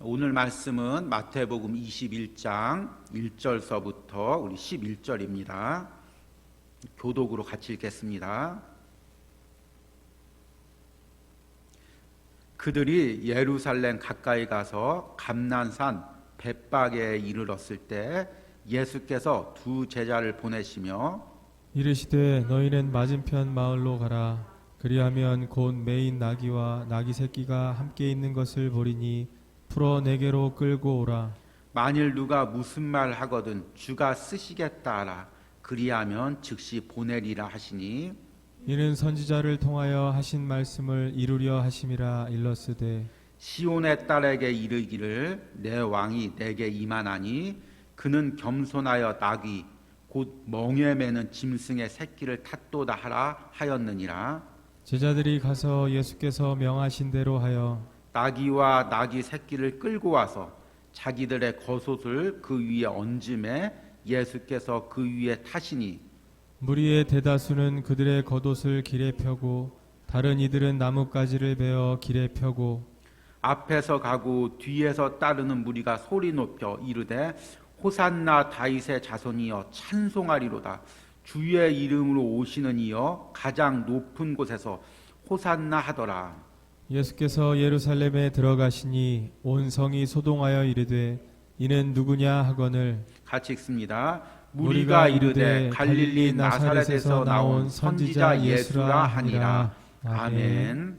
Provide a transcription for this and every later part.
오늘 말씀은 마태복음 21장 1절서부터 우리 11절입니다. 교독으로 같이 읽겠습니다. 그들이 예루살렘 가까이 가서 감난산 벳박에 이르렀을 때 예수께서 두 제자를 보내시며 이르시되 너희는 맞은편 마을로 가라. 그리하면 곧 매인 나귀와 나귀 새끼가 함께 있는 것을 보리니 풀어 내게로 끌고 오라. 만일 누가 무슨 말 하거든 주가 쓰시겠다 하라. 그리하면 즉시 보내리라 하시니 이는 선지자를 통하여 하신 말씀을 이루려 하심이라. 일렀으되 시온의 딸에게 이르기를 내 왕이 내게 임하나니 그는 겸손하여 나귀 곧 멍에 매는 짐승의 새끼를 탔도다 하라 하였느니라. 제자들이 가서 예수께서 명하신 대로 하여 나귀와 나귀 새끼를 끌고 와서 자기들의 겉옷을 그 위에 얹음에 예수께서 그 위에 타시니 무리의 대다수는 그들의 겉옷을 길에 펴고 다른 이들은 나뭇가지를 베어 길에 펴고 앞에서 가고 뒤에서 따르는 무리가 소리 높여 이르되 호산나 다윗의 자손이여 찬송하리로다. 주의 이름으로 오시는 이여 가장 높은 곳에서 호산나 하더라. 예수께서 예루살렘에 들어가시니 온 성이 소동하여 이르되 이는 누구냐 하거늘 같이 읽습니다. 무리가 이르되 갈릴리 나사렛에서 나온 선지자 예수라 하니라. 아멘.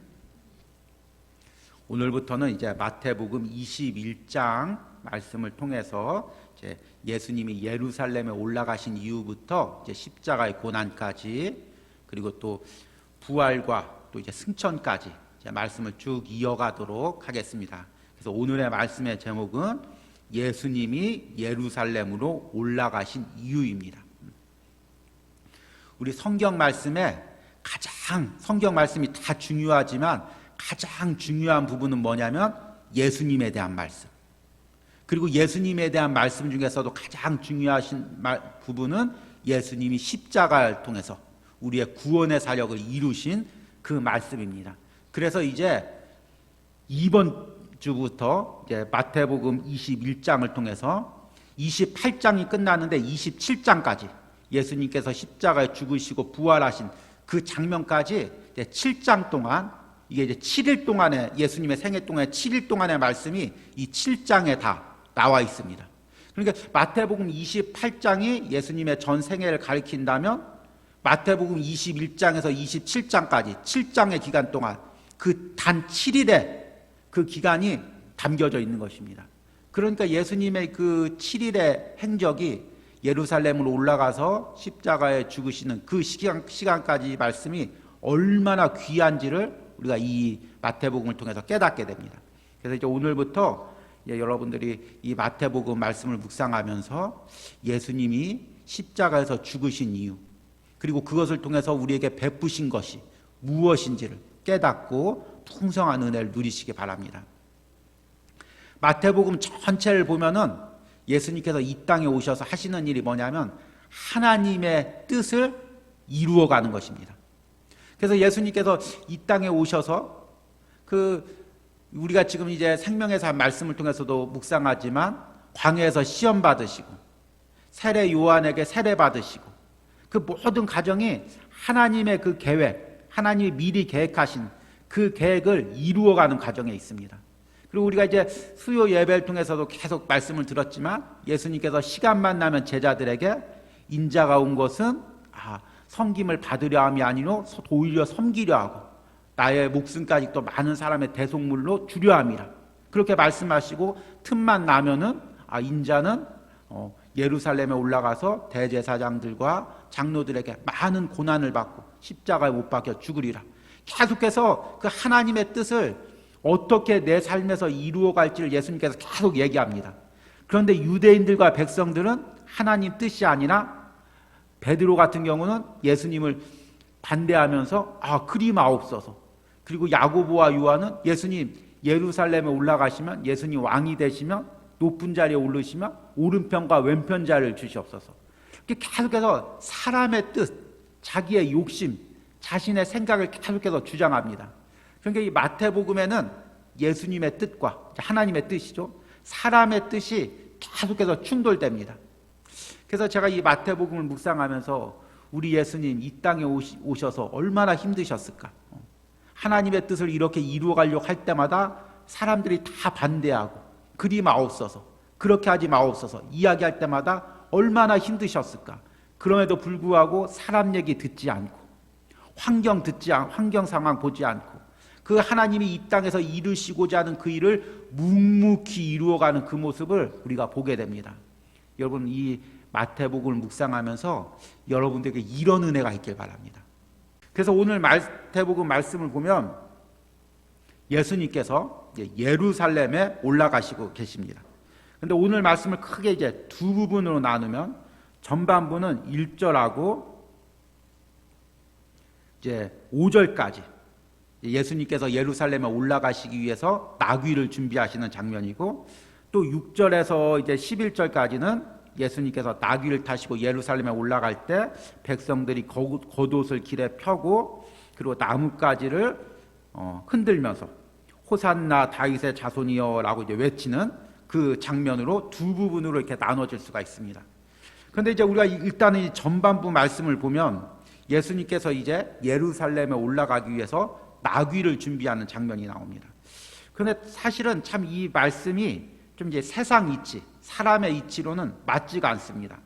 오늘부터는 이제 마태복음 21장 말씀을 통해서 이제 예수님이 예루살렘에 올라가신 이후부터 이제 십자가의 고난까지 그리고 또 부활과 또 이제 승천까지 이제 말씀을 쭉 이어가도록 하겠습니다. 그래서 오늘의 말씀의 제목은 예수님이 예루살렘으로 올라가신 이유입니다. 우리 성경 말씀에 성경 말씀이 다 중요하지만 가장 중요한 부분은 뭐냐면 예수님에 대한 말씀. 그리고 예수님에 대한 말씀 중에서도 가장 중요하신 부분은 예수님이 십자가를 통해서 우리의 구원의 사역을 이루신 그 말씀입니다. 그래서 이제 이번 주부터 이제 마태복음 21장을 통해서 28장이 끝나는데 27장까지 예수님께서 십자가에 죽으시고 부활하신 그 장면까지 이제 7장 동안 이게 이제 7일 동안의 예수님의 생애 동안에 7일 동안의 말씀이 이 7장에 다 나와 있습니다. 그러니까 마태복음 28장이 예수님의 전 생애를 가리킨다면 마태복음 21장에서 27장까지 7장의 기간 동안 그 단 7일의 그 기간이 담겨져 있는 것입니다. 그러니까 예수님의 그 7일의 행적이 예루살렘으로 올라가서 십자가에 죽으시는 그 시간까지 말씀이 얼마나 귀한지를 우리가 이 마태복음을 통해서 깨닫게 됩니다. 그래서 이제 오늘부터 여러분들이 이 마태복음 말씀을 묵상하면서 예수님이 십자가에서 죽으신 이유 그리고 그것을 통해서 우리에게 베푸신 것이 무엇인지를 깨닫고 풍성한 은혜를 누리시기 바랍니다. 마태복음 전체를 보면은 예수님께서 이 땅에 오셔서 하시는 일이 뭐냐면 하나님의 뜻을 이루어가는 것입니다. 그래서 예수님께서 이 땅에 오셔서 우리가 지금 이제 생명의 삶 말씀을 통해서도 묵상하지만 광야에서 시험 받으시고 세례 요한에게 세례 받으시고 그 모든 과정이 하나님의 그 계획, 하나님이 미리 계획하신 그 계획을 이루어가는 과정에 있습니다. 그리고 우리가 이제 수요 예배를 통해서도 계속 말씀을 들었지만 예수님께서 시간만 나면 제자들에게 인자가 온 것은 섬김을 받으려 함이 아니요 오히려 섬기려 하고 나의 목숨까지 또 많은 사람의 대속물로 주려 함이라 그렇게 말씀하시고 틈만 나면은 인자는 예루살렘에 올라가서 대제사장들과 장로들에게 많은 고난을 받고 십자가에 못 박혀 죽으리라 계속해서 그 하나님의 뜻을 어떻게 내 삶에서 이루어갈지를 예수님께서 계속 얘기합니다. 그런데 유대인들과 백성들은 하나님 뜻이 아니라 베드로 같은 경우는 예수님을 반대하면서 그리마옵소서. 그리고 야고보와 요한은 예수님 예루살렘에 올라가시면 예수님 왕이 되시면 높은 자리에 오르시면 오른편과 왼편 자리를 주시옵소서. 계속해서 사람의 뜻, 자기의 욕심, 자신의 생각을 계속해서 주장합니다. 그러니까 이 마태복음에는 예수님의 뜻과 하나님의 뜻이죠. 사람의 뜻이 계속해서 충돌됩니다. 그래서 제가 이 마태복음을 묵상하면서 우리 예수님 이 땅에 오셔서 얼마나 힘드셨을까. 하나님의 뜻을 이렇게 이루어가려고 할 때마다 사람들이 다 반대하고 그리 마옵소서, 그렇게 하지 마옵소서 이야기할 때마다 얼마나 힘드셨을까. 그럼에도 불구하고 사람 얘기 듣지 않고 환경 상황 보지 않고 그 하나님이 이 땅에서 이루시고자 하는 그 일을 묵묵히 이루어가는 그 모습을 우리가 보게 됩니다. 여러분, 이 마태복음을 묵상하면서 여러분들에게 이런 은혜가 있길 바랍니다. 그래서 오늘 마태복음 말씀을 보면 예수님께서 예루살렘에 올라가시고 계십니다. 그런데 오늘 말씀을 크게 이제 두 부분으로 나누면 전반부는 1절하고 이제 5절까지 예수님께서 예루살렘에 올라가시기 위해서 나귀를 준비하시는 장면이고, 또 6절에서 이제 11절까지는 예수님께서 나귀를 타시고 예루살렘에 올라갈 때 백성들이 겉옷을 길에 펴고 그리고 나뭇가지를 흔들면서 호산나 다윗의 자손이여라고 이제 외치는 그 장면으로 두 부분으로 이렇게 나눠질 수가 있습니다. 그런데 이제 우리가 일단은 이 전반부 말씀을 보면 예수님께서 이제 예루살렘에 올라가기 위해서 나귀를 준비하는 장면이 나옵니다. 그런데 사실은 참 이 말씀이 좀 이제 세상 이치, 사람의 이치로는 맞지가 않습니다.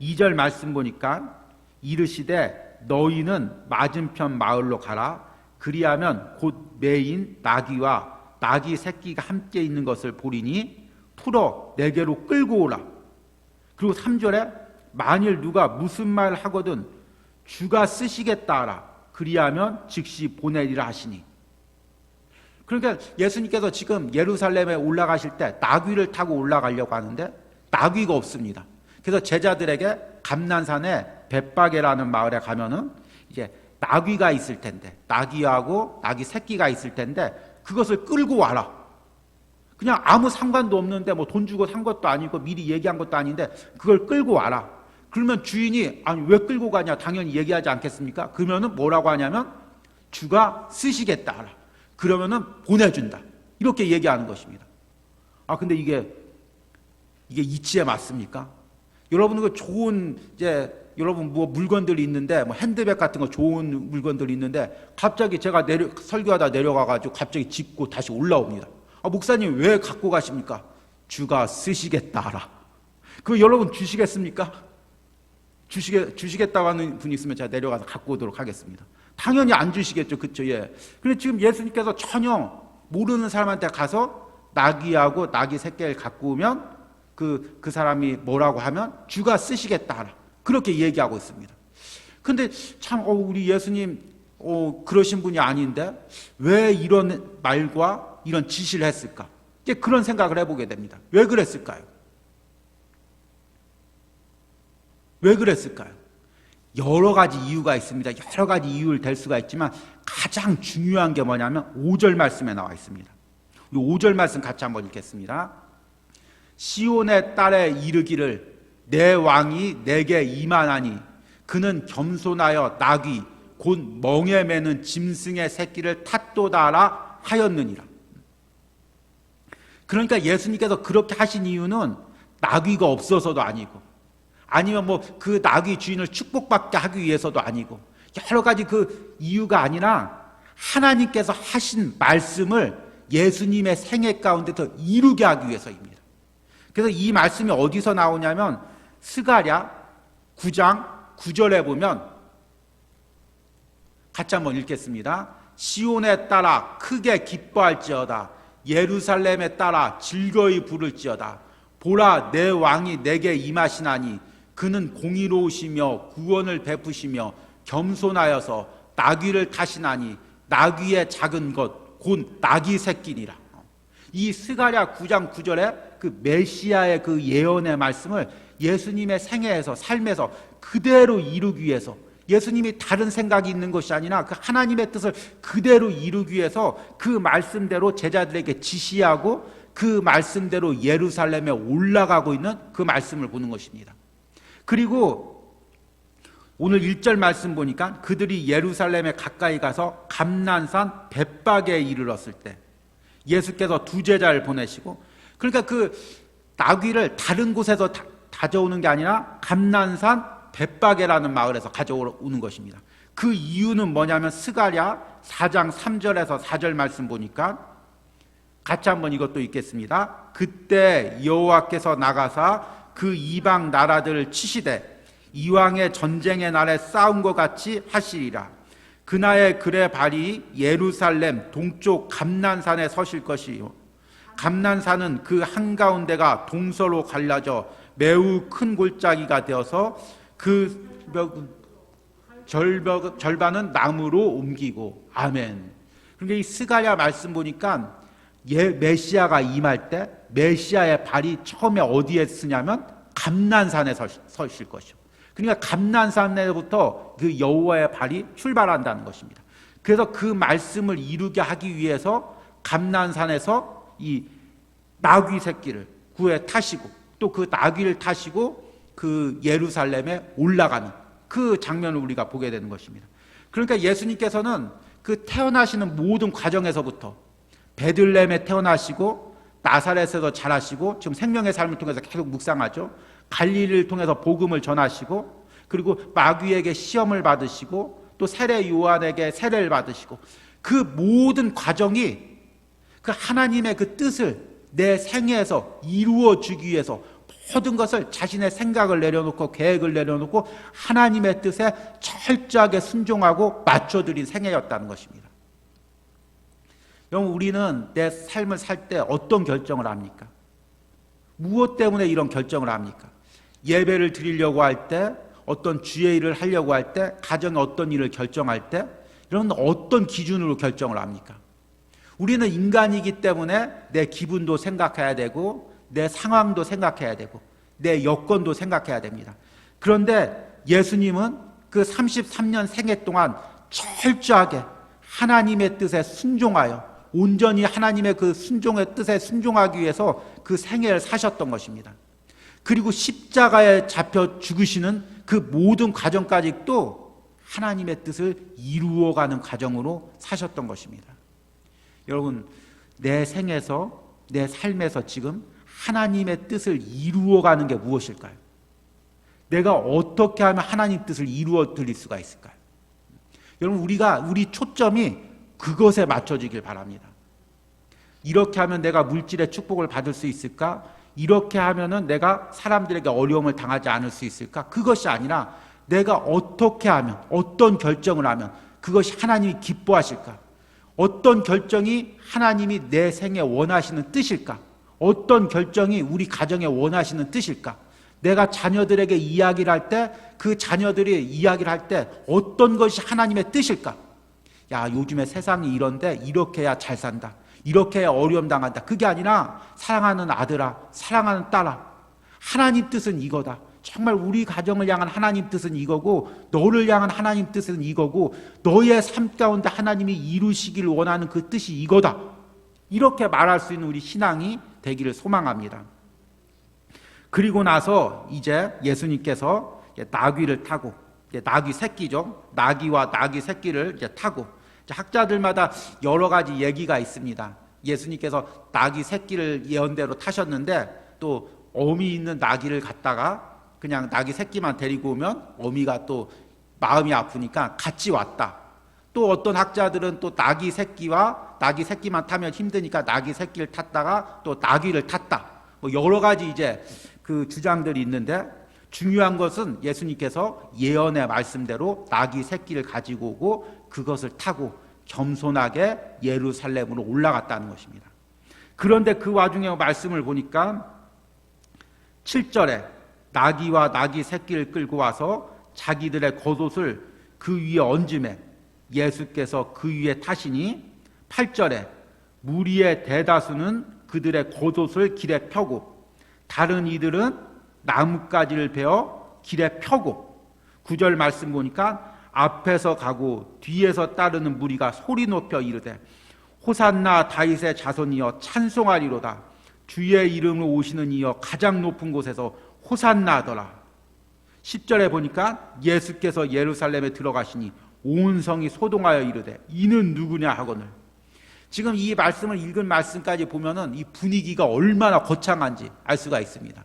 2절 말씀 보니까 이르시되 너희는 맞은편 마을로 가라. 그리하면 곧 매인 나귀와 나귀 새끼가 함께 있는 것을 보리니 풀어 내게로 끌고 오라. 그리고 3절에 만일 누가 무슨 말 하거든 주가 쓰시겠다 하라. 그리하면 즉시 보내리라 하시니. 그러니까 예수님께서 지금 예루살렘에 올라가실 때 나귀를 타고 올라가려고 하는데 나귀가 없습니다. 그래서 제자들에게 감난산에 벳바게라는 마을에 가면은 이제 나귀가 있을 텐데, 나귀하고 나귀 새끼가 있을 텐데 그것을 끌고 와라. 그냥 아무 상관도 없는데 뭐 돈 주고 산 것도 아니고 미리 얘기한 것도 아닌데 그걸 끌고 와라. 그러면 주인이 아니 왜 끌고 가냐 당연히 얘기하지 않겠습니까? 그러면은 뭐라고 하냐면 주가 쓰시겠다 하라. 그러면은 보내준다. 이렇게 얘기하는 것입니다. 근데 이게 이치에 맞습니까? 여러분 그 좋은 여러분 뭐 물건들이 있는데 뭐 핸드백 같은 거 좋은 물건들이 있는데 갑자기 제가 설교하다 내려가가지고 갑자기 짚고 다시 올라옵니다. 목사님 왜 갖고 가십니까? 주가 쓰시겠다 하라. 그거 여러분 주시겠습니까? 주시겠다고 하는 분이 있으면 제가 내려가서 갖고 오도록 하겠습니다. 당연히 안 주시겠죠. 그렇죠? 예. 근데 지금 예수님께서 전혀 모르는 사람한테 가서 나귀하고 나귀 새끼를 갖고 오면 그 사람이 뭐라고 하면 주가 쓰시겠다 하라. 그렇게 얘기하고 있습니다. 근데 참 우리 예수님 그러신 분이 아닌데 왜 이런 말과 이런 지시를 했을까? 이제 그런 생각을 해보게 됩니다. 왜 그랬을까요? 왜 그랬을까요? 여러 가지 이유가 있습니다. 여러 가지 이유를 댈 수가 있지만 가장 중요한 게 뭐냐면 5절 말씀에 나와 있습니다. 5절 말씀 같이 한번 읽겠습니다. 시온의 딸에 이르기를 내 왕이 내게 임하나니 그는 겸손하여 나귀 곧 멍에 매는 짐승의 새끼를 탔도다라 하였느니라. 그러니까 예수님께서 그렇게 하신 이유는 나귀가 없어서도 아니고 아니면 뭐 그 나귀 주인을 축복받게 하기 위해서도 아니고 여러 가지 그 이유가 아니라 하나님께서 하신 말씀을 예수님의 생애 가운데서 이루게 하기 위해서입니다. 그래서 이 말씀이 어디서 나오냐면 스가랴 9장 9절에 보면 같이 한번 읽겠습니다. 시온에 따라 크게 기뻐할지어다. 예루살렘에 따라 즐거이 부를지어다. 보라 내 왕이 내게 임하시나니 그는 공의로우시며 구원을 베푸시며 겸손하여서 나귀를 타시나니 나귀의 작은 것 곧 나귀 새끼니라. 이 스가랴 9장 9절에 그 메시아의 그 예언의 말씀을 예수님의 생애에서 삶에서 그대로 이루기 위해서 예수님이 다른 생각이 있는 것이 아니라 그 하나님의 뜻을 그대로 이루기 위해서 그 말씀대로 제자들에게 지시하고 그 말씀대로 예루살렘에 올라가고 있는 그 말씀을 보는 것입니다. 그리고 오늘 1절 말씀 보니까 그들이 예루살렘에 가까이 가서 감난산 벳박에 이르렀을 때 예수께서 두 제자를 보내시고, 그러니까 그 나귀를 다른 곳에서 가져오는 게 아니라 감난산 벳박에라는 마을에서 가져오는 것입니다. 그 이유는 뭐냐면 스가랴 4장 3절에서 4절 말씀 보니까 같이 한번 이것도 읽겠습니다. 그때 여호와께서 나가사 그 이방 나라들을 치시되 이왕의 전쟁의 날에 싸운 것 같이 하시리라. 그날의 글의 발이 예루살렘 동쪽 감난산에 서실 것이요 감난산은 그 한가운데가 동서로 갈라져 매우 큰 골짜기가 되어서 그 절반은 나무로 옮기고. 아멘. 그러니까 이 스가랴 말씀 보니까 메시아가 임할 때 메시아의 발이 처음에 어디에 쓰냐면 감난산에 서실 것이요. 그러니까 감난산에부터 그 여호와의 발이 출발한다는 것입니다. 그래서 그 말씀을 이루게 하기 위해서 감난산에서 이 나귀 새끼를 구에 타시고 또 그 나귀를 타시고 그 예루살렘에 올라가는 그 장면을 우리가 보게 되는 것입니다. 그러니까 예수님께서는 그 태어나시는 모든 과정에서부터 베들레헴에 태어나시고 나사렛에서 자라시고 지금 생명의 삶을 통해서 계속 묵상하죠. 갈릴리를 통해서 복음을 전하시고 그리고 마귀에게 시험을 받으시고 또 세례 요한에게 세례를 받으시고 그 모든 과정이 그 하나님의 그 뜻을 내 생애에서 이루어 주기 위해서 모든 것을 자신의 생각을 내려놓고 계획을 내려놓고 하나님의 뜻에 철저하게 순종하고 맞춰드린 생애였다는 것입니다. 여러분, 우리는 내 삶을 살 때 어떤 결정을 합니까? 무엇 때문에 이런 결정을 합니까? 예배를 드리려고 할 때, 어떤 주의 일을 하려고 할 때, 가정에 어떤 일을 결정할 때, 이런 어떤 기준으로 결정을 합니까? 우리는 인간이기 때문에 내 기분도 생각해야 되고 내 상황도 생각해야 되고 내 여건도 생각해야 됩니다. 그런데 예수님은 그 33년 생애 동안 철저하게 하나님의 뜻에 순종하여 온전히 하나님의 그 순종의 뜻에 순종하기 위해서 그 생애를 사셨던 것입니다. 그리고 십자가에 잡혀 죽으시는 그 모든 과정까지 또 하나님의 뜻을 이루어가는 과정으로 사셨던 것입니다. 여러분, 내 생에서 내 삶에서 지금 하나님의 뜻을 이루어가는 게 무엇일까요? 내가 어떻게 하면 하나님 뜻을 이루어 드릴 수가 있을까요? 여러분, 우리 초점이 그것에 맞춰지길 바랍니다. 이렇게 하면 내가 물질의 축복을 받을 수 있을까? 이렇게 하면은 내가 사람들에게 어려움을 당하지 않을 수 있을까? 그것이 아니라 내가 어떻게 하면, 어떤 결정을 하면 그것이 하나님이 기뻐하실까? 어떤 결정이 하나님이 내 생에 원하시는 뜻일까? 어떤 결정이 우리 가정에 원하시는 뜻일까? 내가 자녀들에게 이야기를 할 때 그 자녀들이 이야기를 할 때 어떤 것이 하나님의 뜻일까? 야, 요즘에 세상이 이런데 이렇게 해야 잘 산다. 이렇게 해야 어려움 당한다. 그게 아니라 사랑하는 아들아, 사랑하는 딸아, 하나님 뜻은 이거다. 정말 우리 가정을 향한 하나님 뜻은 이거고 너를 향한 하나님 뜻은 이거고 너의 삶 가운데 하나님이 이루시기를 원하는 그 뜻이 이거다. 이렇게 말할 수 있는 우리 신앙이 되기를 소망합니다. 그리고 나서 이제 예수님께서 나귀를 타고, 나귀 새끼죠. 나귀와 나귀 새끼를 이제 타고, 학자들마다 여러 가지 얘기가 있습니다. 예수님께서 나귀 새끼를 예언대로 타셨는데 또 어미 있는 나귀를 갖다가 그냥 나귀 새끼만 데리고 오면 어미가 또 마음이 아프니까 같이 왔다. 또 어떤 학자들은 또 나귀 새끼만 타면 힘드니까 나귀 새끼를 탔다가 또 나귀를 탔다. 뭐 여러 가지 이제 그 주장들이 있는데 중요한 것은 예수님께서 예언의 말씀대로 나귀 새끼를 가지고 오고 그것을 타고 겸손하게 예루살렘으로 올라갔다는 것입니다. 그런데 그 와중에 말씀을 보니까 7절에 나귀와 나귀 새끼를 끌고 와서 자기들의 겉옷을 그 위에 얹음에 예수께서 그 위에 타시니 8절에 무리의 대다수는 그들의 겉옷을 길에 펴고 다른 이들은 나뭇가지를 베어 길에 펴고 9절 말씀 보니까 앞에서 가고 뒤에서 따르는 무리가 소리 높여 이르되 호산나 다윗의 자손이여 찬송하리로다. 주의 이름으로 오시는 이여 가장 높은 곳에서 호산나더라. 10절에 보니까 예수께서 예루살렘에 들어가시니 온 성이 소동하여 이르되 이는 누구냐 하거늘. 지금 이 말씀을 읽은 말씀까지 보면은 이 분위기가 얼마나 거창한지 알 수가 있습니다.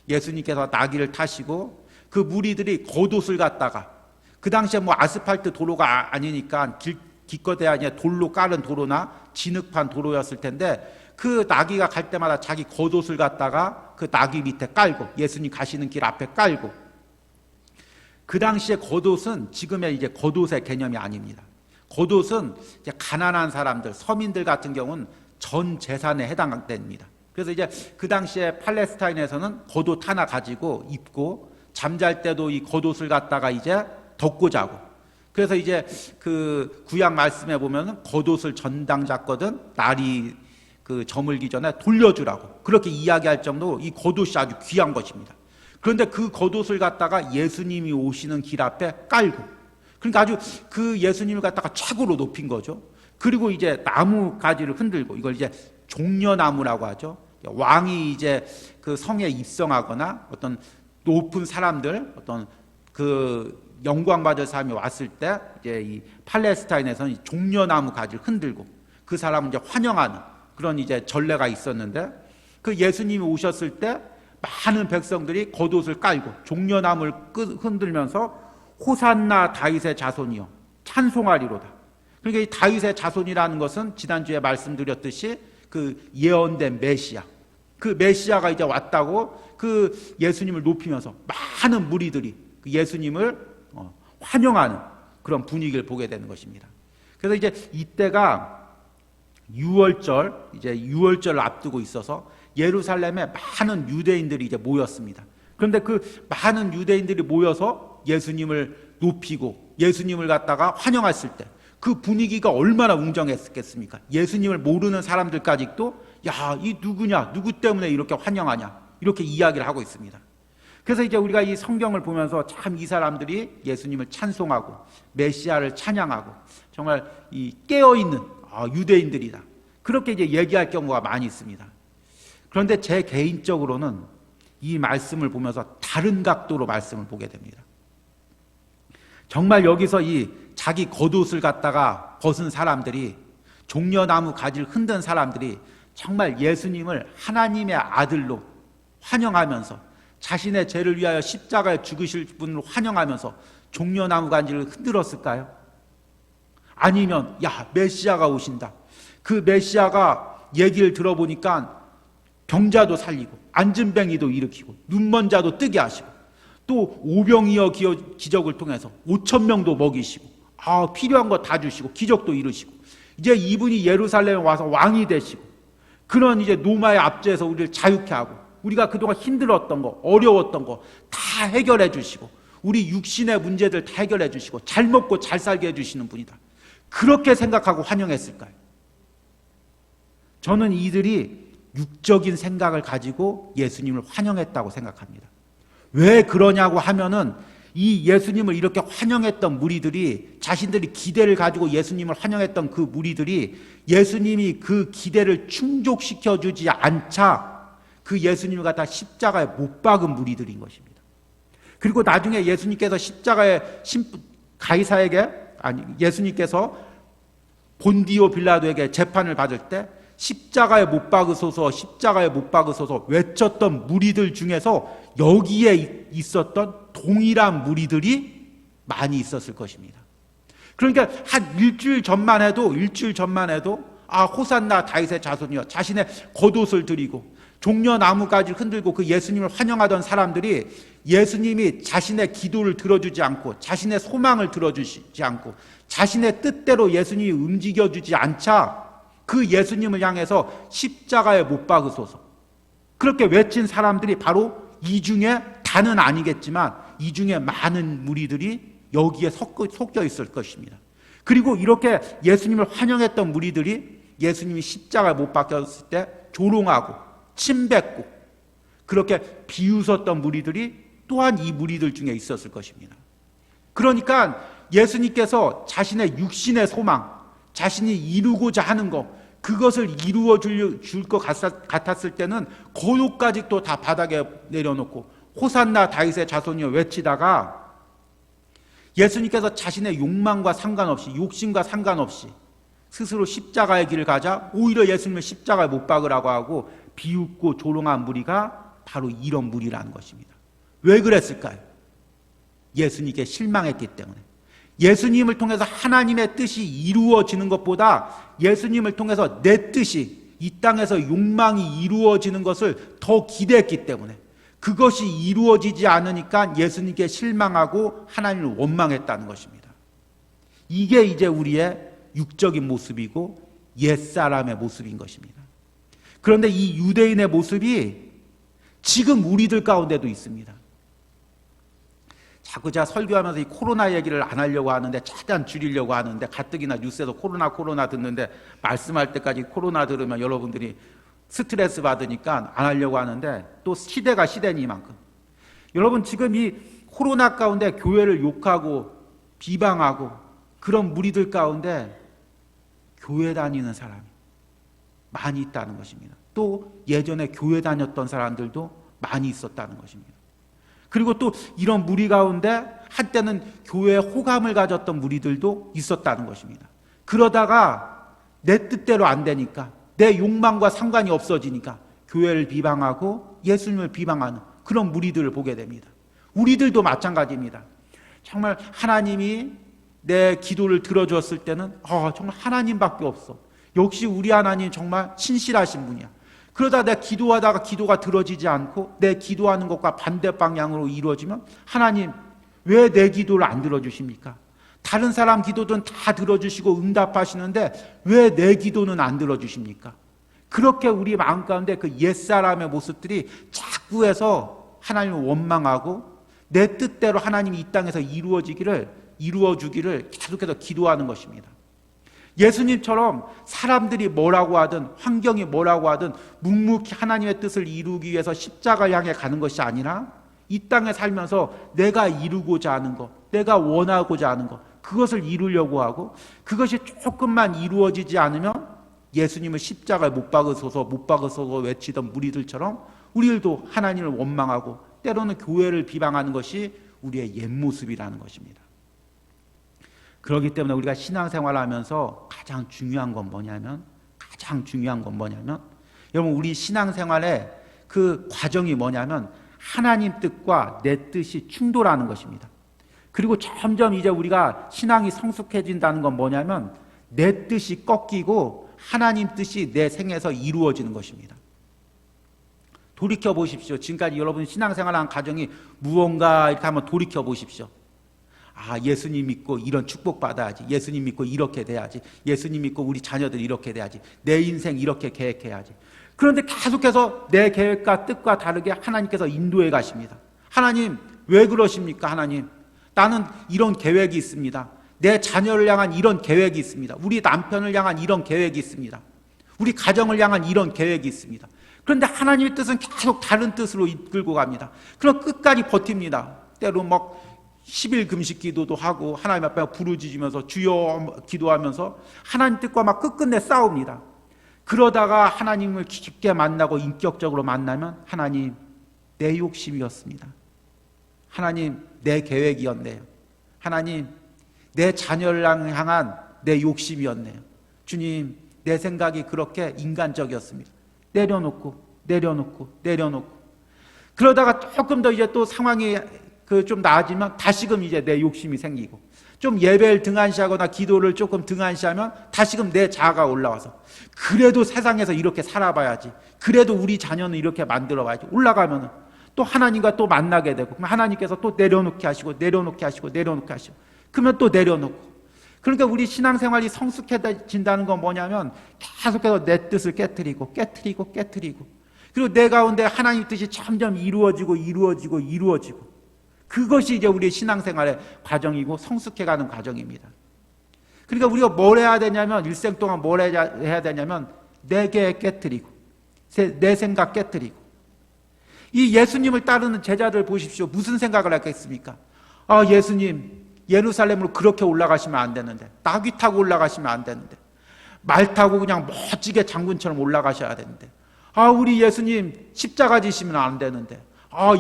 예수님께서 나귀를 타시고 그 무리들이 겉옷을 갖다가, 그 당시에 뭐 아스팔트 도로가 아니니까 기껏해야 아니라 돌로 깔은 도로나 진흙판 도로였을 텐데, 그 나귀가 갈 때마다 자기 겉옷을 갖다가 그 나귀 밑에 깔고, 예수님 가시는 길 앞에 깔고. 그 당시에 겉옷은 지금의 이제 겉옷의 개념이 아닙니다. 겉옷은 이제 가난한 사람들, 서민들 같은 경우는 전 재산에 해당됩니다. 그래서 이제 그 당시에 팔레스타인에서는 겉옷 하나 가지고 입고 잠잘 때도 이 겉옷을 갖다가 이제 덮고 자고. 그래서 이제 그 구약 말씀에 보면은 겉옷을 전당 잤거든 날이 그 저물기 전에 돌려주라고 그렇게 이야기할 정도로 이 겉옷이 아주 귀한 것입니다. 그런데 그 겉옷을 갖다가 예수님이 오시는 길 앞에 깔고, 그러니까 아주 그 예수님을 갖다가 최고로 높인 거죠. 그리고 이제 나무 가지를 흔들고, 이걸 이제 종려나무라고 하죠. 왕이 이제 그 성에 입성하거나 어떤 높은 사람들, 어떤 그 영광받을 사람이 왔을 때 이제 이 팔레스타인에서는 이 종려나무 가지를 흔들고 그 사람을 이제 환영하는 그런 이제 전례가 있었는데, 그 예수님이 오셨을 때 많은 백성들이 겉옷을 깔고 종려나무를 흔들면서 호산나 다윗의 자손이여 찬송하리로다. 그러니까 이 다윗의 자손이라는 것은 지난주에 말씀드렸듯이 그 예언된 메시아, 그 메시아가 이제 왔다고 그 예수님을 높이면서 많은 무리들이 그 예수님을 환영하는 그런 분위기를 보게 되는 것입니다. 그래서 이제 이때가 6월절, 이제 6월절을 앞두고 있어서 예루살렘에 많은 유대인들이 이제 모였습니다. 그런데 그 많은 유대인들이 모여서 예수님을 높이고 예수님을 갖다가 환영했을 때 그 분위기가 얼마나 웅장했겠습니까? 예수님을 모르는 사람들까지도 야, 이 누구냐? 누구 때문에 이렇게 환영하냐? 이렇게 이야기를 하고 있습니다. 그래서 이제 우리가 이 성경을 보면서 참 이 사람들이 예수님을 찬송하고 메시아를 찬양하고 정말 이 깨어있는 유대인들이다. 그렇게 이제 얘기할 경우가 많이 있습니다. 그런데 제 개인적으로는 이 말씀을 보면서 다른 각도로 말씀을 보게 됩니다. 정말 여기서 이 자기 겉옷을 갖다가 벗은 사람들이, 종려나무 가지를 흔든 사람들이 정말 예수님을 하나님의 아들로 환영하면서 자신의 죄를 위하여 십자가에 죽으실 분을 환영하면서 종려나무 가지를 흔들었을까요? 아니면 야, 메시아가 오신다. 그 메시아가 얘기를 들어보니까 병자도 살리고 안진뱅이도 일으키고 눈먼 자도 뜨게 하시고 또 오병이어 기적을 통해서 5,000명도 먹이시고 필요한 거 다 주시고 기적도 이루시고 이제 이분이 예루살렘에 와서 왕이 되시고 그런 이제 노마의 압제에서 우리를 자유케 하고 우리가 그동안 힘들었던 거, 어려웠던 거 다 해결해 주시고 우리 육신의 문제들 다 해결해 주시고 잘 먹고 잘 살게 해주시는 분이다. 그렇게 생각하고 환영했을까요? 저는 이들이 육적인 생각을 가지고 예수님을 환영했다고 생각합니다. 왜 그러냐고 하면은 이 예수님을 이렇게 환영했던 무리들이, 자신들이 기대를 가지고 예수님을 환영했던 그 무리들이 예수님이 그 기대를 충족시켜 주지 않자 그 예수님을 갖다 십자가에 못 박은 무리들인 것입니다. 그리고 나중에 예수님께서 십자가에 예수님께서 본디오 빌라도에게 재판을 받을 때 십자가에 못 박으소서, 십자가에 못 박으소서 외쳤던 무리들 중에서 여기에 있었던 동일한 무리들이 많이 있었을 것입니다. 그러니까 한 일주일 전만 해도 호산나 다윗의 자손이여 자신의 겉옷을 드리고 종려나무 가지를 흔들고 그 예수님을 환영하던 사람들이 예수님이 자신의 기도를 들어주지 않고 자신의 소망을 들어주지 않고 자신의 뜻대로 예수님이 움직여주지 않자 그 예수님을 향해서 십자가에 못 박으소서 그렇게 외친 사람들이 바로 이 중에 다는 아니겠지만 이 중에 많은 무리들이 여기에 섞여 있을 것입니다. 그리고 이렇게 예수님을 환영했던 무리들이 예수님이 십자가에 못 박혔을 때 조롱하고 침뱉고 그렇게 비웃었던 무리들이 또한 이 무리들 중에 있었을 것입니다. 그러니까 예수님께서 자신의 육신의 소망, 자신이 이루고자 하는 것, 그것을 이루어 줄 것 같았을 때는 겉옷까지 또 다 바닥에 내려놓고 호산나 다윗의 자손이여 외치다가 예수님께서 자신의 욕망과 상관없이, 욕심과 상관없이 스스로 십자가의 길을 가자 오히려 예수님을 십자가에 못 박으라고 하고 비웃고 조롱한 무리가 바로 이런 무리라는 것입니다. 왜 그랬을까요? 예수님께 실망했기 때문에. 예수님을 통해서 하나님의 뜻이 이루어지는 것보다 예수님을 통해서 내 뜻이 이 땅에서 욕망이 이루어지는 것을 더 기대했기 때문에 그것이 이루어지지 않으니까 예수님께 실망하고 하나님을 원망했다는 것입니다. 이게 이제 우리의 육적인 모습이고 옛사람의 모습인 것입니다. 그런데 이 유대인의 모습이 지금 우리들 가운데도 있습니다. 자꾸 제가 설교하면서 이 코로나 얘기를 안 하려고 하는데 최대한 줄이려고 하는데 가뜩이나 뉴스에서 코로나 듣는데 말씀할 때까지 코로나 들으면 여러분들이 스트레스 받으니까 안 하려고 하는데 또 시대가 시대니만큼 여러분 지금 이 코로나 가운데 교회를 욕하고 비방하고 그런 무리들 가운데 교회 다니는 사람이 많이 있다는 것입니다. 또 예전에 교회 다녔던 사람들도 많이 있었다는 것입니다. 그리고 또 이런 무리 가운데 한때는 교회에 호감을 가졌던 무리들도 있었다는 것입니다. 그러다가 내 뜻대로 안 되니까 내 욕망과 상관이 없어지니까 교회를 비방하고 예수님을 비방하는 그런 무리들을 보게 됩니다. 우리들도 마찬가지입니다. 정말 하나님이 내 기도를 들어주었을 때는 정말 하나님밖에 없어. 역시 우리 하나님 정말 신실하신 분이야. 그러다 내가 기도하다가 기도가 들어지지 않고 내 기도하는 것과 반대 방향으로 이루어지면 하나님 왜 내 기도를 안 들어주십니까? 다른 사람 기도든 다 들어주시고 응답하시는데 왜 내 기도는 안 들어주십니까? 그렇게 우리 마음 가운데 그 옛사람의 모습들이 자꾸 해서 하나님을 원망하고 내 뜻대로 하나님이 이 땅에서 이루어주기를 계속해서 기도하는 것입니다. 예수님처럼 사람들이 뭐라고 하든 환경이 뭐라고 하든 묵묵히 하나님의 뜻을 이루기 위해서 십자가를 향해 가는 것이 아니라 이 땅에 살면서 내가 이루고자 하는 것, 내가 원하고자 하는 것, 그것을 이루려고 하고 그것이 조금만 이루어지지 않으면 예수님을 십자가에 못 박으소서 외치던 무리들처럼 우리들도 하나님을 원망하고 때로는 교회를 비방하는 것이 우리의 옛 모습이라는 것입니다. 그렇기 때문에 우리가 신앙생활을 하면서 가장 중요한 건 뭐냐면 여러분 우리 신앙생활의 그 과정이 뭐냐면 하나님 뜻과 내 뜻이 충돌하는 것입니다. 그리고 점점 이제 우리가 신앙이 성숙해진다는 건 뭐냐면 내 뜻이 꺾이고 하나님 뜻이 내 생에서 이루어지는 것입니다. 돌이켜 보십시오. 지금까지 여러분 신앙생활한 가정이 무언가 이렇게 한번 돌이켜 보십시오. 예수님 믿고 이런 축복 받아야지. 예수님 믿고 이렇게 돼야지. 예수님 믿고 우리 자녀들 이렇게 돼야지. 내 인생 이렇게 계획해야지. 그런데 계속해서 내 계획과 뜻과 다르게 하나님께서 인도해 가십니다. 하나님 왜 그러십니까? 하나님 나는 이런 계획이 있습니다. 내 자녀를 향한 이런 계획이 있습니다. 우리 남편을 향한 이런 계획이 있습니다. 우리 가정을 향한 이런 계획이 있습니다. 그런데 하나님의 뜻은 계속 다른 뜻으로 이끌고 갑니다. 그럼 끝까지 버팁니다. 때로 막 10일 금식 기도도 하고 하나님 앞에 부르짖으면서 주여 기도하면서 하나님 뜻과 막 끝끝내 싸웁니다. 그러다가 하나님을 깊게 만나고 인격적으로 만나면 하나님 내 욕심이었습니다. 하나님 내 계획이었네요. 하나님 내 자녀를 향한 내 욕심이었네요. 주님 내 생각이 그렇게 인간적이었습니다. 내려놓고 그러다가 조금 더 이제 또 상황이 좀 나아지면 다시금 이제 내 욕심이 생기고 좀 예배를 등한시하거나 기도를 조금 등한시하면 다시금 내 자아가 올라와서 그래도 세상에서 이렇게 살아봐야지. 그래도 우리 자녀는 이렇게 만들어봐야지. 올라가면은 또 하나님과 또 만나게 되고 그럼 하나님께서 또 내려놓게 하시고 그러면 또 내려놓고 그러니까 우리 신앙생활이 성숙해진다는 건 뭐냐면 계속해서 내 뜻을 깨트리고 그리고 내 가운데 하나님 뜻이 점점 이루어지고 그것이 이제 우리의 신앙생활의 과정이고 성숙해가는 과정입니다. 그러니까 우리가 뭘 해야 되냐면 일생 동안 뭘 해야 되냐면 내 계획 깨트리고 내 생각 깨트리고 이 예수님을 따르는 제자들 보십시오. 무슨 생각을 했겠습니까? 예수님 예루살렘으로 그렇게 올라가시면 안 되는데 나귀 타고 올라가시면 안 되는데 말 타고 그냥 멋지게 장군처럼 올라가셔야 되는데 우리 예수님 십자가 지시면 안 되는데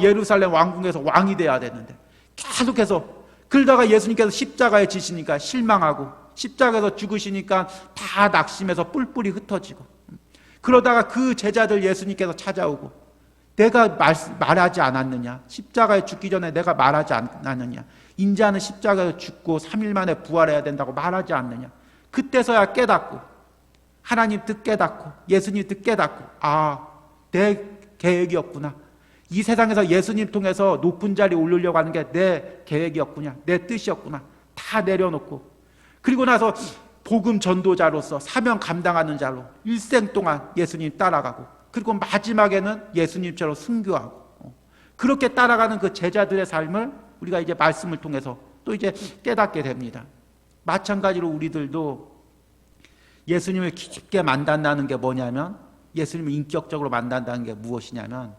예루살렘 왕궁에서 왕이 돼야 되는데 계속해서 그러다가 예수님께서 십자가에 지시니까 실망하고 십자가에서 죽으시니까 다 낙심해서 뿔뿔이 흩어지고 그러다가 그 제자들 예수님께서 찾아오고 내가 말하지 않았느냐? 십자가에 죽기 전에 내가 말하지 않았느냐? 인자는 십자가에 죽고 3일 만에 부활해야 된다고 말하지 않느냐? 그때서야 깨닫고 하나님 뜻 깨닫고 예수님 뜻 깨닫고 내 계획이었구나. 이 세상에서 예수님 통해서 높은 자리에 오르려고 하는 게 내 계획이었구나. 내 뜻이었구나. 다 내려놓고 그리고 나서 복음 전도자로서 사명 감당하는 자로 일생 동안 예수님 따라가고 그리고 마지막에는 예수님처럼 순교하고 그렇게 따라가는 그 제자들의 삶을 우리가 이제 말씀을 통해서 또 이제 깨닫게 됩니다. 마찬가지로 우리들도 예수님을 깊게 만난다는 게 뭐냐면 예수님을 인격적으로 만난다는 게 무엇이냐면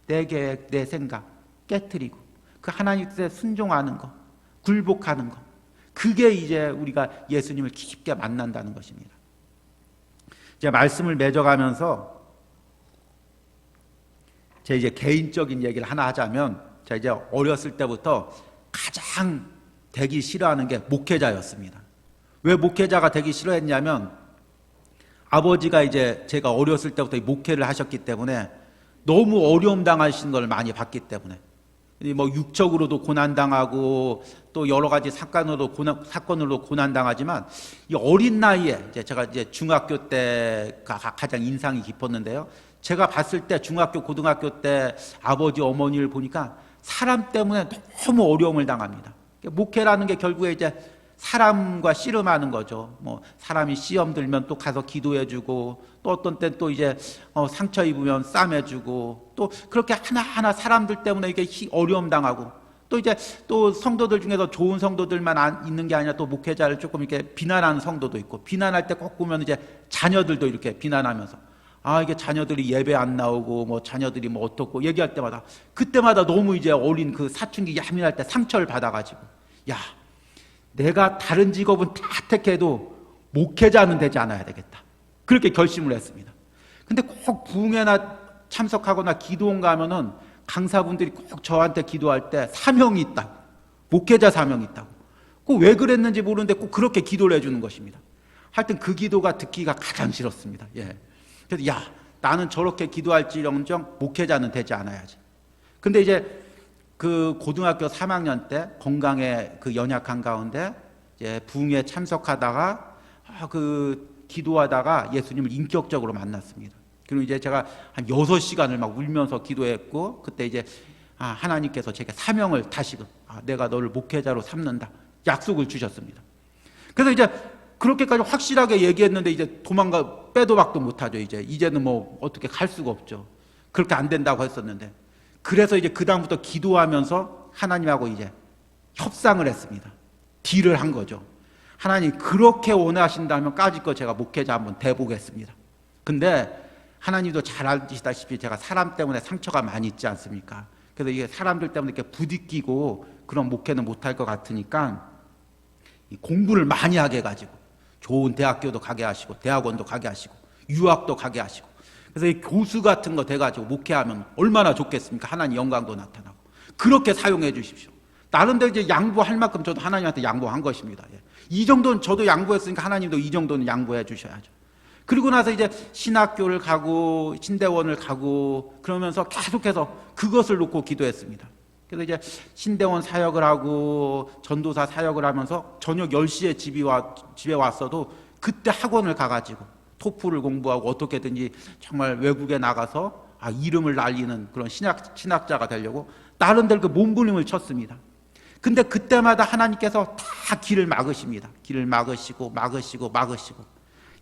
내 계획, 내 생각 깨트리고 그 하나님 뜻에 순종하는 거, 굴복하는 거 그게 이제 우리가 예수님을 깊게 만난다는 것입니다. 이제 말씀을 맺어가면서 제 이제 개인적인 얘기를 하나 하자면 제가 이제 어렸을 때부터 가장 되기 싫어하는 게 목회자였습니다. 왜 목회자가 되기 싫어했냐면 아버지가 이제 제가 어렸을 때부터 목회를 하셨기 때문에 너무 어려움 당하시는 걸 많이 봤기 때문에 뭐 육적으로도 고난당하고 또 여러 가지 사건으로 고난당하지만 이 어린 나이에 제가 이제 중학교 때가 가장 인상이 깊었는데요. 제가 봤을 때 중학교 고등학교 때 아버지 어머니를 보니까 사람 때문에 너무 어려움을 당합니다. 목회라는 게 결국에 이제 사람과 씨름하는 거죠. 뭐 사람이 시험 들면 또 가서 기도해주고 또 어떤 땐 또 이제 상처 입으면 싸매주고 또 그렇게 하나하나 사람들 때문에 이게 어려움 당하고 또 이제 또 성도들 중에서 좋은 성도들만 있는 게 아니라 또 목회자를 조금 이렇게 비난하는 성도도 있고 비난할 때 꼭 보면 이제 자녀들도 이렇게 비난하면서 이게 자녀들이 예배 안 나오고 뭐 자녀들이 뭐 어떻고 얘기할 때마다 그때마다 너무 이제 어린 그 사춘기 예민할 때 상처를 받아가지고 내가 다른 직업은 다 택해도 목회자는 되지 않아야 되겠다. 그렇게 결심을 했습니다. 근데 꼭 부흥회나 참석하거나 기도원 가면은 강사분들이 꼭 저한테 기도할 때 사명이 있다고. 목회자 사명이 있다고. 꼭 왜 그랬는지 모르는데 꼭 그렇게 기도를 해주는 것입니다. 하여튼 그 기도가 듣기가 가장 싫었습니다. 그래서 나는 저렇게 기도할지언정 목회자는 되지 않아야지. 근데 이제 그 고등학교 3학년 때 건강에 그 연약한 가운데 이제 부흥회 참석하다가 기도하다가 예수님을 인격적으로 만났습니다. 그리고 이제 제가 한 6시간을 막 울면서 기도했고 그때 이제 하나님께서 제게 사명을 다시금 내가 너를 목회자로 삼는다 약속을 주셨습니다. 그래서 이제 그렇게까지 확실하게 얘기했는데 이제 빼도 박도 못하죠. 이제는 뭐 어떻게 갈 수가 없죠. 그렇게 안 된다고 했었는데 그래서 이제 그 다음부터 기도하면서 하나님하고 이제 협상을 했습니다. 딜을 한 거죠. 하나님 그렇게 원하신다면 까짓거 제가 목회자 한번 돼보겠습니다. 근데 하나님도 잘 아시다시피 제가 사람 때문에 상처가 많이 있지 않습니까? 그래서 이게 사람들 때문에 이렇게 부딪히고 그런 목회는 못할 것 같으니까 공부를 많이 하게 해가지고 좋은 대학교도 가게 하시고 대학원도 가게 하시고 유학도 가게 하시고 그래서 이 교수 같은 거 돼가지고 목회하면 얼마나 좋겠습니까? 하나님 영광도 나타나고 그렇게 사용해 주십시오. 나름대로 이제 양보할 만큼 저도 하나님한테 양보한 것입니다. 이 정도는 저도 양보했으니까 하나님도 이 정도는 양보해 주셔야죠. 그리고 나서 이제 신학교를 가고 신대원을 가고 그러면서 계속해서 그것을 놓고 기도했습니다. 그래서 이제 신대원 사역을 하고 전도사 사역을 하면서 저녁 10시에 집에 왔어도 그때 학원을 가가지고 토플을 공부하고 어떻게든지 정말 외국에 나가서 이름을 날리는 그런 신학자가 되려고 나름대로 그 몸부림을 쳤습니다. 근데 그때마다 하나님께서 다 길을 막으십니다. 길을 막으시고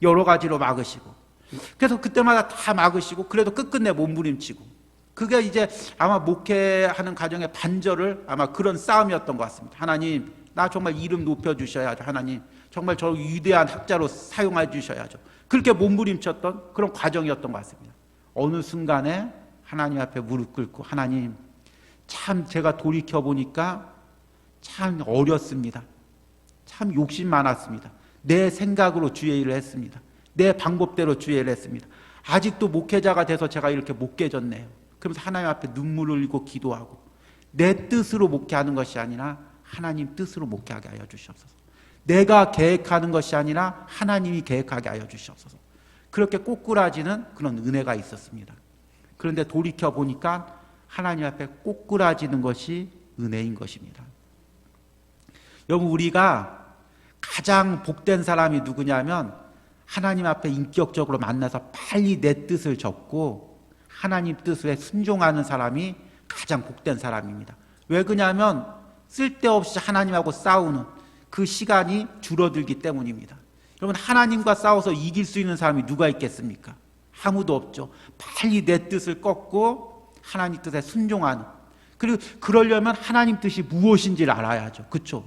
여러 가지로 막으시고 그래서 그때마다 다 막으시고 그래도 끝끝내 몸부림치고 그게 이제 아마 목회하는 가정의 반절을 아마 그런 싸움이었던 것 같습니다. 하나님 나 정말 이름 높여주셔야죠. 하나님 정말 저 위대한 학자로 사용해 주셔야죠. 그렇게 몸부림쳤던 그런 과정이었던 것 같습니다. 어느 순간에 하나님 앞에 무릎 꿇고 하나님 참 제가 돌이켜보니까 참 어렸습니다. 참 욕심 많았습니다. 내 생각으로 주의 일을 했습니다. 내 방법대로 주의 일을 했습니다. 아직도 목회자가 돼서 제가 이렇게 못 깨졌네요. 그러면서 하나님 앞에 눈물을 흘리고 기도하고 내 뜻으로 목회하는 것이 아니라 하나님 뜻으로 목회하게 하여 주시옵소서. 내가 계획하는 것이 아니라 하나님이 계획하게 하여 주시옵소서. 그렇게 꼬꾸라지는 그런 은혜가 있었습니다. 그런데 돌이켜 보니까 하나님 앞에 꼬꾸라지는 것이 은혜인 것입니다. 여러분, 우리가 가장 복된 사람이 누구냐면 하나님 앞에 인격적으로 만나서 빨리 내 뜻을 적고 하나님 뜻에 순종하는 사람이 가장 복된 사람입니다. 왜 그러냐면 쓸데없이 하나님하고 싸우는 그 시간이 줄어들기 때문입니다. 여러분, 하나님과 싸워서 이길 수 있는 사람이 누가 있겠습니까? 아무도 없죠. 빨리 내 뜻을 꺾고 하나님 뜻에 순종하는, 그리고 그러려면 하나님 뜻이 무엇인지를 알아야죠. 그렇죠?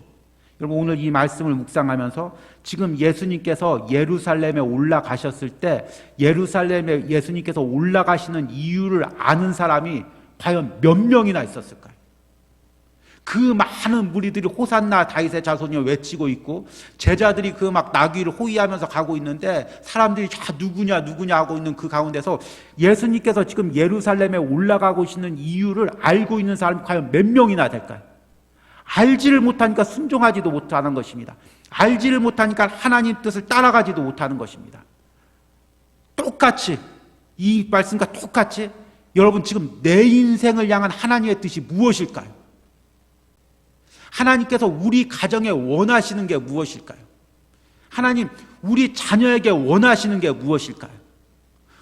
여러분, 오늘 이 말씀을 묵상하면서 지금 예수님께서 예루살렘에 올라가셨을 때 예루살렘에 예수님께서 올라가시는 이유를 아는 사람이 과연 몇 명이나 있었을까요? 그 많은 무리들이 호산나 다윗의 자손이여 외치고 있고 제자들이 그 막 나귀를 호위하면서 가고 있는데 사람들이 다 누구냐 하고 있는 그 가운데서 예수님께서 지금 예루살렘에 올라가고 있는 이유를 알고 있는 사람이 과연 몇 명이나 될까요? 알지를 못하니까 순종하지도 못하는 것입니다. 알지를 못하니까 하나님 뜻을 따라가지도 못하는 것입니다. 똑같이 이 말씀과 똑같이 여러분, 지금 내 인생을 향한 하나님의 뜻이 무엇일까요? 하나님께서 우리 가정에 원하시는 게 무엇일까요? 하나님, 우리 자녀에게 원하시는 게 무엇일까요?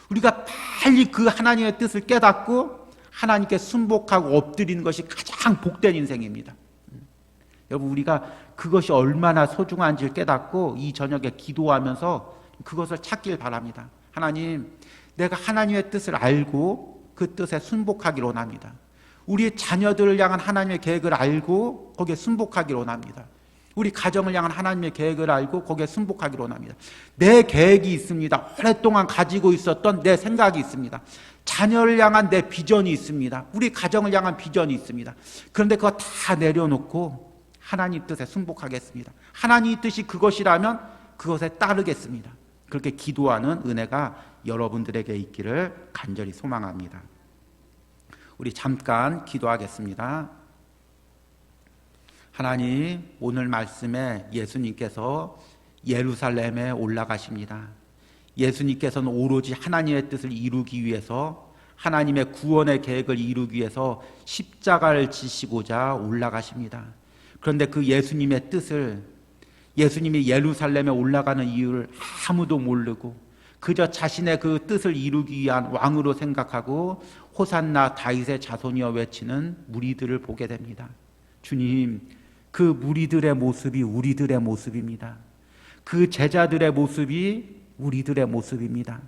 우리가 빨리 그 하나님의 뜻을 깨닫고 하나님께 순복하고 엎드리는 것이 가장 복된 인생입니다. 여러분, 우리가 그것이 얼마나 소중한지를 깨닫고 이 저녁에 기도하면서 그것을 찾길 바랍니다. 하나님, 내가 하나님의 뜻을 알고 그 뜻에 순복하기를 원합니다. 우리 자녀들을 향한 하나님의 계획을 알고 거기에 순복하기를 원합니다. 우리 가정을 향한 하나님의 계획을 알고 거기에 순복하기를 원합니다. 내 계획이 있습니다. 오랫동안 가지고 있었던 내 생각이 있습니다. 자녀를 향한 내 비전이 있습니다. 우리 가정을 향한 비전이 있습니다. 그런데 그거 다 내려놓고 하나님 뜻에 순복하겠습니다. 하나님 뜻이 그것이라면 그것에 따르겠습니다. 그렇게 기도하는 은혜가 여러분들에게 있기를 간절히 소망합니다. 우리 잠깐 기도하겠습니다. 하나님, 오늘 말씀에 예수님께서 예루살렘에 올라가십니다. 예수님께서는 오로지 하나님의 뜻을 이루기 위해서, 하나님의 구원의 계획을 이루기 위해서 십자가를 지시고자 올라가십니다. 그런데 그 예수님의 뜻을, 예수님이 예루살렘에 올라가는 이유를 아무도 모르고 그저 자신의 그 뜻을 이루기 위한 왕으로 생각하고 호산나 다윗의 자손이여 외치는 무리들을 보게 됩니다. 주님, 그 무리들의 모습이 우리들의 모습입니다. 그 제자들의 모습이 우리들의 모습입니다.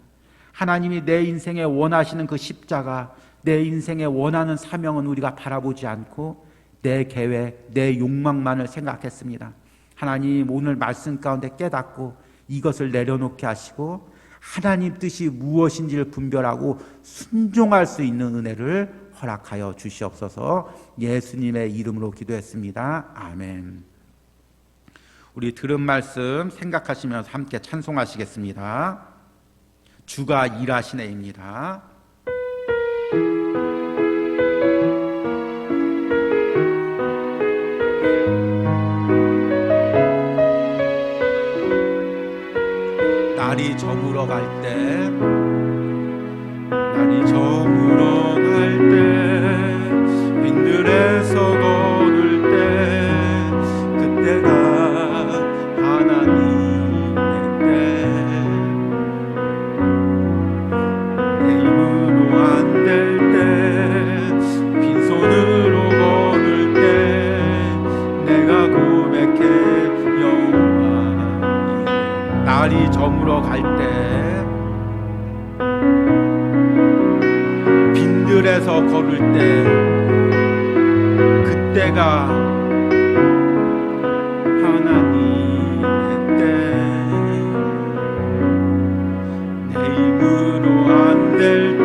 하나님이 내 인생에 원하시는 그 십자가, 내 인생에 원하는 사명은 우리가 바라보지 않고 내 계획, 내 욕망만을 생각했습니다. 하나님, 오늘 말씀 가운데 깨닫고 이것을 내려놓게 하시고 하나님 뜻이 무엇인지를 분별하고 순종할 수 있는 은혜를 허락하여 주시옵소서. 예수님의 이름으로 기도했습니다. 아멘. 우리 들은 말씀 생각하시면서 함께 찬송하시겠습니다. 주가 일하시네입니다. 날이 저물어 갈 때, 날이 저물어 갈 때, 빈들에서 걸을 때, 그때가 하나님의 때, 내 힘으로 안 될 때, 빈손으로 걸을 때, 내가 고백해 여호와. 날이 저물어 갈 때, 빈들에서 걸을 때, 그때가 하나님의 때, 내 힘으로 안 될 때,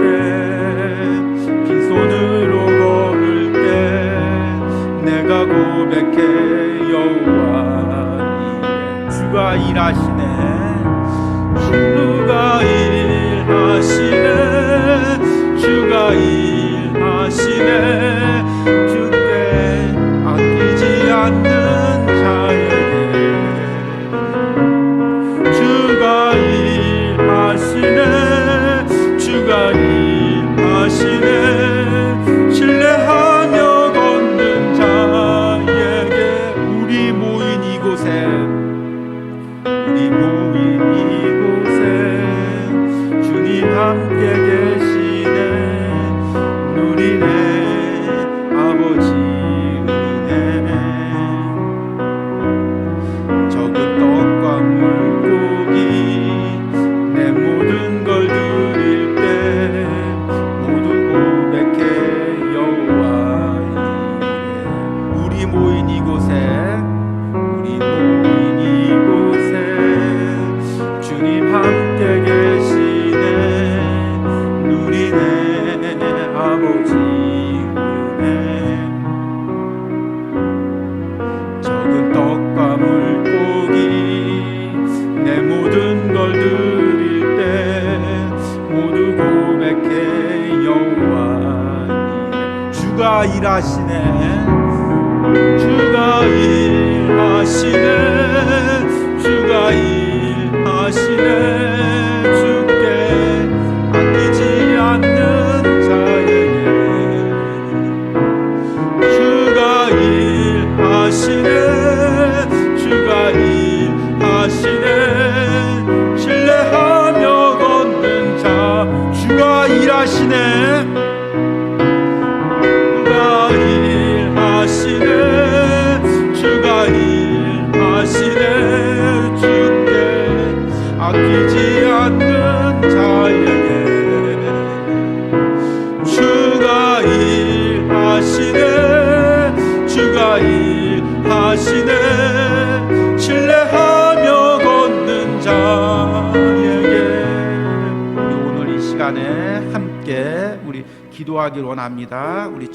빈손으로 걸을 때, 내가 고백해 여호와. 주가 일하시네, 주가 일하시네, 주가 일하시네, 주가 일하시네. 주가 일하시네. 주가 일하시네. 주께 아끼지 않는 자에게 주가 일하시네. 주가 일하시네. 신뢰하며 걷는 자 주가 일하시네. 주가 일하시네. 주가 일하시네. 주께 아끼지 않는 자에게 주가 일하시네. 주가 일하시네. 신뢰하며 걷는 자에게. 우리 오늘 이 시간에 함께 우리 기도하길 원합니다. 우리